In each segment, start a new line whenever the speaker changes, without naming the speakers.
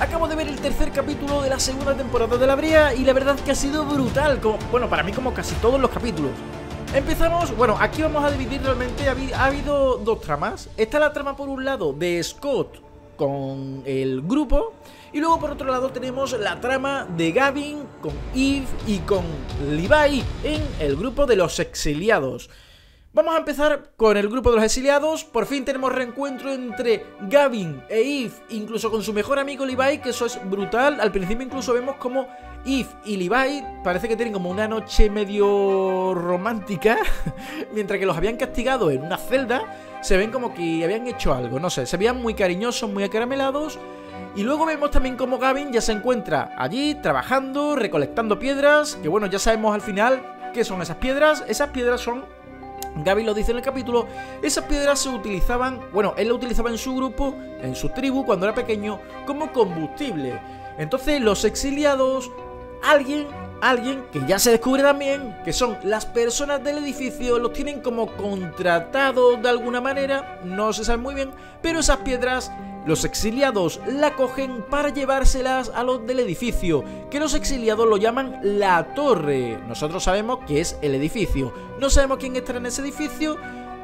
Acabo de ver el tercer capítulo de la segunda temporada de La Brea y la verdad que ha sido brutal, bueno, para mí como casi todos los capítulos. Empezamos, bueno, aquí vamos a dividir realmente, ha habido dos tramas. Está la trama por un lado de Scott con el grupo y luego por otro lado tenemos la trama de Gavin con Eve y con Levi en el grupo de los exiliados. Vamos a empezar con el grupo de los exiliados. Por fin tenemos reencuentro entre Gavin e Eve, incluso con su mejor amigo Levi, que eso es brutal. Al principio incluso vemos como Eve y Levi parece que tienen como una noche medio romántica, mientras que los habían castigado en una celda. Se ven como que habían hecho algo, no sé, se veían muy cariñosos, muy acaramelados. Y luego vemos también como Gavin ya se encuentra allí trabajando, recolectando piedras, que bueno, ya sabemos al final qué son esas piedras. Esas piedras son, Gavin lo dice en el capítulo, esas piedras se utilizaban, bueno, él lo utilizaba en su grupo, en su tribu, cuando era pequeño, como combustible. Entonces los exiliados, alguien que ya se descubre también, que son las personas del edificio, los tienen como contratados de alguna manera, no se sabe muy bien, pero esas piedras los exiliados la cogen para llevárselas a los del edificio, que los exiliados lo llaman la torre. Nosotros sabemos que es el edificio, no sabemos quién estará en ese edificio,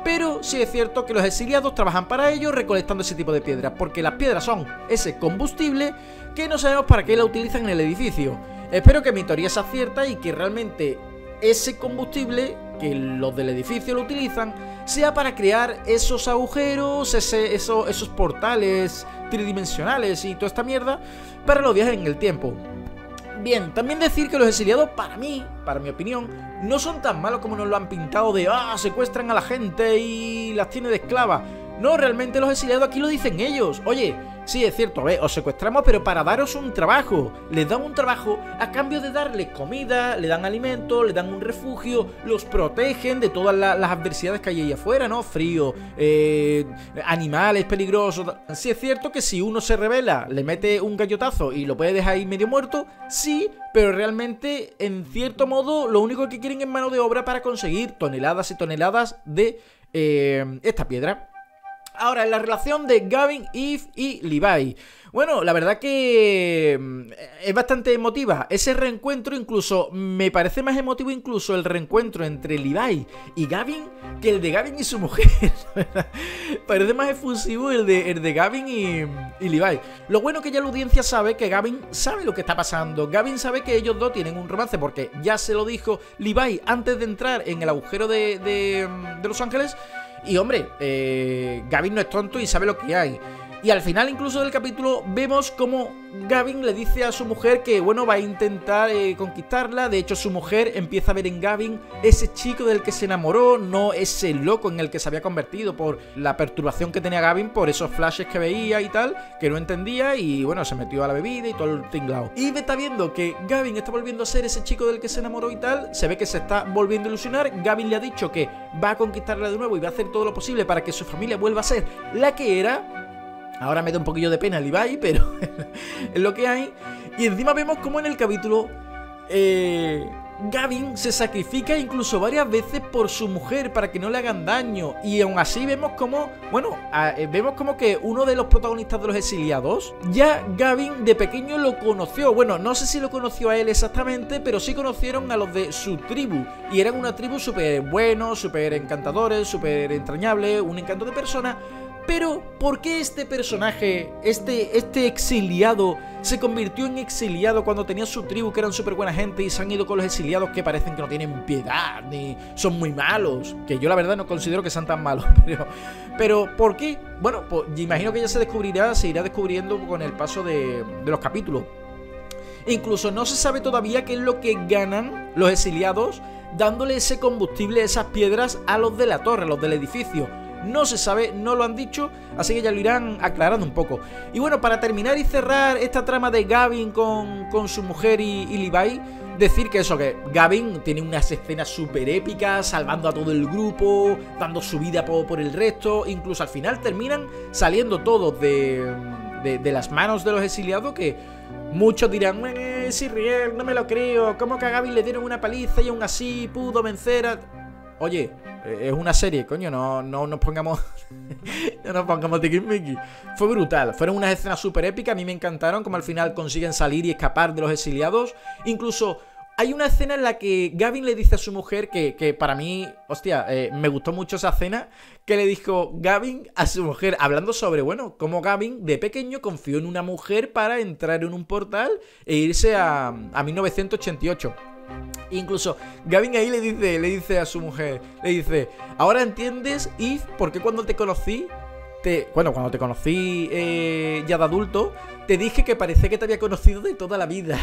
pero sí es cierto que los exiliados trabajan para ellos recolectando ese tipo de piedras, porque las piedras son ese combustible que no sabemos para qué la utilizan en el edificio. Espero que mi teoría sea cierta y que realmente ese combustible que los del edificio lo utilizan sea para crear esos agujeros, esos portales tridimensionales y toda esta mierda para los viajes en el tiempo. Bien, también decir que los exiliados, para mí, para mi opinión, no son tan malos como nos lo han pintado de secuestran a la gente y las tiene de esclavas. No, realmente los exiliados aquí lo dicen ellos. Oye, sí, es cierto, os secuestramos, pero para daros un trabajo. Les dan un trabajo a cambio de darles comida, le dan alimento, le dan un refugio, los protegen de todas las adversidades que hay ahí afuera, ¿no? Frío, animales peligrosos. Sí es cierto que si uno se rebela, le mete un gallotazo y lo puede dejar ahí medio muerto, sí, pero realmente, en cierto modo, lo único que quieren es mano de obra para conseguir toneladas y toneladas de esta piedra. Ahora, en la relación de Gavin, Eve y Levi. Bueno, la verdad que es bastante emotiva ese reencuentro, incluso me parece más emotivo incluso el reencuentro entre Levi y Gavin que el de Gavin y su mujer. Parece más efusivo el de Gavin y Levi. Lo bueno que ya la audiencia sabe que Gavin sabe lo que está pasando. Gavin sabe que ellos dos tienen un romance porque ya se lo dijo Levi antes de entrar en el agujero de Los Ángeles. Y hombre, Gavin no es tonto y sabe lo que hay. Y al final incluso del capítulo vemos como Gavin le dice a su mujer que bueno, va a intentar conquistarla. De hecho su mujer empieza a ver en Gavin ese chico del que se enamoró, no ese loco en el que se había convertido por la perturbación que tenía Gavin, por esos flashes que veía y tal, que no entendía y bueno, se metió a la bebida y todo el tinglao. Y está viendo que Gavin está volviendo a ser ese chico del que se enamoró y tal, se ve que se está volviendo a ilusionar. Gavin le ha dicho que va a conquistarla de nuevo y va a hacer todo lo posible para que su familia vuelva a ser la que era. Ahora me da un poquillo de pena Levi, pero es lo que hay. Y encima vemos como en el capítulo Gavin se sacrifica incluso varias veces por su mujer para que no le hagan daño. Y aún así vemos como, bueno, vemos como que uno de los protagonistas de los exiliados, ya Gavin de pequeño lo conoció. Bueno, no sé si lo conoció a él exactamente, pero sí conocieron a los de su tribu. Y eran una tribu súper buenos, súper encantadores, súper entrañables, un encanto de persona. Pero, ¿por qué este personaje, este exiliado, se convirtió en exiliado cuando tenía su tribu que eran súper buena gente y se han ido con los exiliados que parecen que no tienen piedad ni son muy malos? Que yo la verdad no considero que sean tan malos, pero ¿por qué? Bueno, pues imagino que ya se irá descubriendo con el paso de los capítulos. Incluso no se sabe todavía qué es lo que ganan los exiliados dándole ese combustible, esas piedras a los de la torre, a los del edificio. No se sabe, no lo han dicho, así que ya lo irán aclarando un poco. Y bueno, para terminar y cerrar esta trama de Gavin con su mujer y Levi, decir que eso, que Gavin tiene unas escenas súper épicas, salvando a todo el grupo, dando su vida por el resto. Incluso al final terminan saliendo todos de las manos de los exiliados, que muchos dirán, es irreal, no me lo creo, ¿cómo que a Gavin le dieron una paliza y aún así pudo vencer a...? oye, es una serie, coño, no nos pongamos no nos pongamos tiquismiquis. Fue brutal, fueron unas escenas súper épicas, a mí me encantaron, como al final consiguen salir y escapar de los exiliados. Incluso hay una escena en la que Gavin le dice a su mujer que para mí, hostia, me gustó mucho esa escena, que le dijo Gavin a su mujer, hablando sobre, bueno, cómo Gavin de pequeño confió en una mujer para entrar en un portal e irse a 1988. Incluso Gavin ahí le dice a su mujer, le dice, ahora entiendes, Eve, por qué cuando te conocí, cuando te conocí ya de adulto, te dije que parecía que te había conocido de toda la vida.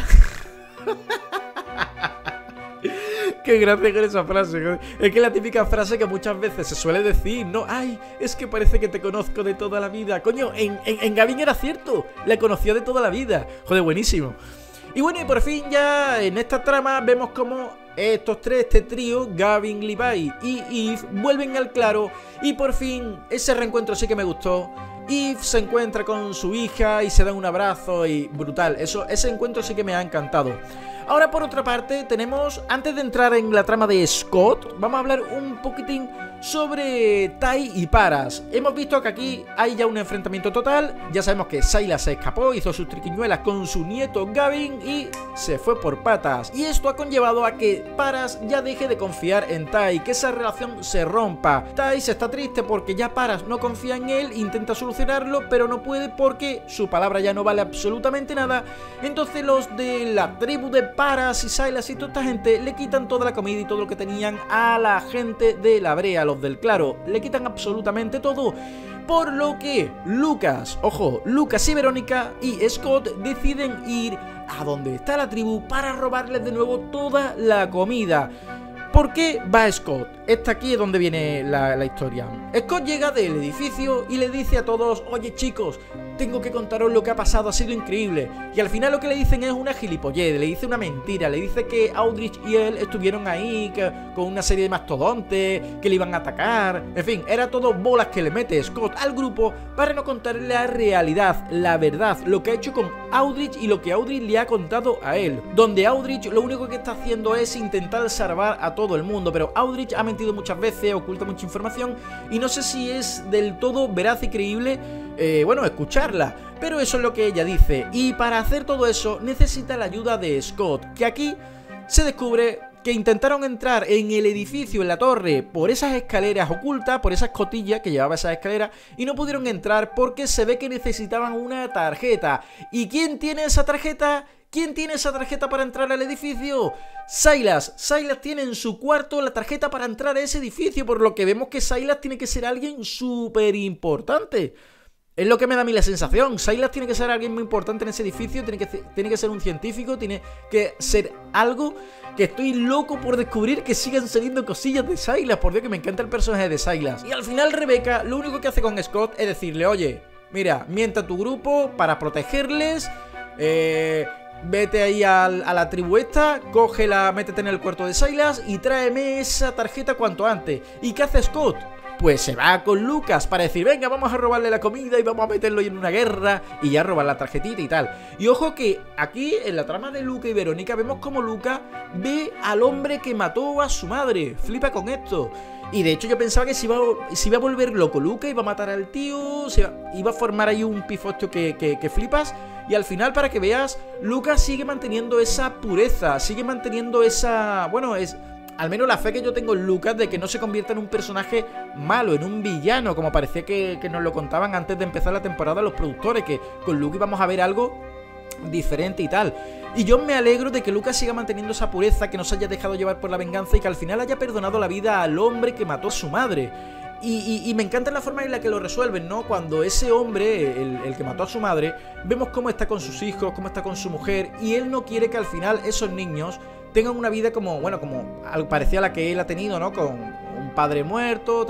Qué gracia con esa frase. Es que la típica frase que muchas veces se suele decir, ¿no? Ay, es que parece que te conozco de toda la vida. Coño, en Gavin era cierto, le conocía de toda la vida. Joder, buenísimo. Y bueno, y por fin ya en esta trama vemos como estos tres, este trío, Gavin, Levi y Eve, vuelven al claro. Y por fin ese reencuentro sí que me gustó. Eve se encuentra con su hija y se dan un abrazo y brutal, ese encuentro sí que me ha encantado. Ahora por otra parte tenemos, antes de entrar en la trama de Scott, vamos a hablar un poquitín sobre Ty y Paras. Hemos visto que aquí hay ya un enfrentamiento total, ya sabemos que Sylas se escapó, hizo sus triquiñuelas con su nieto Gavin y se fue por patas. Y esto ha conllevado a que Paras ya deje de confiar en Ty, que esa relación se rompa. Ty se está triste porque ya Paras no confía en él, intenta solucionarlo, pero no puede porque su palabra ya no vale absolutamente nada. Entonces los de la tribu de Paras y Sylas y toda esta gente le quitan toda la comida y todo lo que tenían a la gente de la brea, los del claro, le quitan absolutamente todo. Por lo que Lucas, ojo, Lucas y Verónica y Scott deciden ir a donde está la tribu para robarles de nuevo toda la comida. ¿Por qué va Scott? Esta aquí es donde viene la historia. Scott llega del edificio y le dice a todos, oye chicos, tengo que contaros lo que ha pasado, ha sido increíble. Y al final lo que le dicen es una gilipollez, le dice una mentira, le dice que Aldrich y él estuvieron ahí con una serie de mastodontes, que le iban a atacar. En fin, era todo bolas que le mete Scott al grupo para no contarle la realidad, la verdad, lo que ha hecho con Aldrich y lo que Aldrich le ha contado a él. Donde Aldrich lo único que está haciendo es intentar salvar a todo el mundo, pero Aldrich ha mentido muchas veces, oculta mucha información y no sé si es del todo veraz y creíble, bueno, escucharla, pero eso es lo que ella dice. Y para hacer todo eso necesita la ayuda de Scott, que aquí se descubre que intentaron entrar en el edificio, en la torre, por esas escaleras ocultas, por esa escotilla que llevaba esas escaleras, y no pudieron entrar porque se ve que necesitaban una tarjeta. ¿Y quién tiene esa tarjeta? ¿Quién tiene esa tarjeta para entrar al edificio? Sylas. Sylas tiene en su cuarto la tarjeta para entrar a ese edificio, por lo que vemos que Sylas tiene que ser alguien súper importante. Es lo que me da a mí la sensación. Sylas tiene que ser alguien muy importante en ese edificio, tiene que ser un científico, tiene que ser algo que estoy loco por descubrir, que sigan saliendo cosillas de Sylas. Por Dios, que me encanta el personaje de Sylas. Y al final Rebecca lo único que hace con Scott es decirle, oye, mira, mienta a tu grupo para protegerles, vete ahí a la tribu esta, cógela, métete en el cuarto de Sylas y tráeme esa tarjeta cuanto antes. ¿Y qué hace Scott? Pues se va con Lucas para decir, venga, vamos a robarle la comida y vamos a meterlo en una guerra y ya robar la tarjetita y tal. Y ojo que aquí en la trama de Luca y Verónica vemos como Luca ve al hombre que mató a su madre. Flipa con esto. Y de hecho yo pensaba que se iba a volver loco Luca, iba a matar al tío, iba a formar ahí un pifostio que flipas. Y al final, para que veas, Luca sigue manteniendo esa pureza, sigue manteniendo esa... bueno, es... al menos la fe que yo tengo en Lucas de que no se convierta en un personaje malo, en un villano, como parecía que nos lo contaban antes de empezar la temporada los productores, que con Lucas íbamos a ver algo diferente y tal. Y yo me alegro de que Lucas siga manteniendo esa pureza, que no se haya dejado llevar por la venganza y que al final haya perdonado la vida al hombre que mató a su madre. Y me encanta la forma en la que lo resuelven, ¿no? Cuando ese hombre, el que mató a su madre, vemos cómo está con sus hijos, cómo está con su mujer, y él no quiere que al final esos niños tengan una vida como, bueno, como parecía la que él ha tenido, ¿no? Con un padre muerto,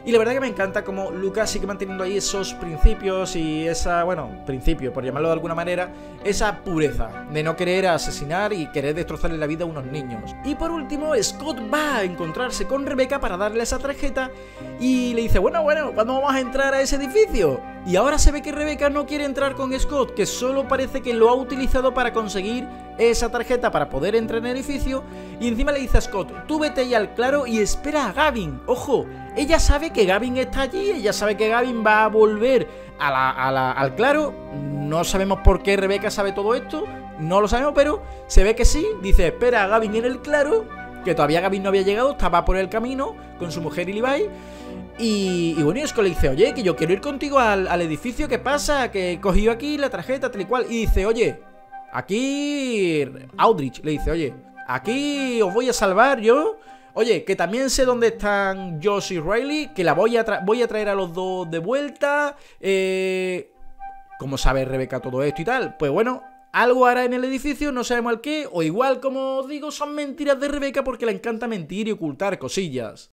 Y la verdad que me encanta como Lucas sigue manteniendo ahí esos principios y esa, bueno, principio, por llamarlo de alguna manera, esa pureza de no querer asesinar y querer destrozarle la vida a unos niños. Y por último, Scott va a encontrarse con Rebecca para darle esa tarjeta y le dice, bueno, ¿cuándo vamos a entrar a ese edificio? Y ahora se ve que Rebecca no quiere entrar con Scott, que solo parece que lo ha utilizado para conseguir esa tarjeta para poder entrar en el edificio. Y encima le dice a Scott, tú vete ahí al claro y espera a Gavin. Ojo, ella sabe que Gavin está allí, ella sabe que Gavin va a volver al claro. No sabemos por qué Rebecca sabe todo esto, no lo sabemos, pero se ve que sí. Dice, espera a Gavin en el claro, que todavía Gavin no había llegado, estaba por el camino con su mujer y Levi. Y bueno, Scott le dice, oye, que yo quiero ir contigo al edificio, ¿qué pasa? Que he cogido aquí la tarjeta, tal y cual. Y dice, oye, aquí... Aldrich le dice, oye, aquí os voy a salvar yo. Oye, que también sé dónde están Josh y Riley, que la voy a traer a los dos de vuelta. ¿Cómo sabe Rebecca todo esto y tal? Pues bueno, algo hará en el edificio, no sabemos el qué. O igual, como os digo, son mentiras de Rebecca porque le encanta mentir y ocultar cosillas.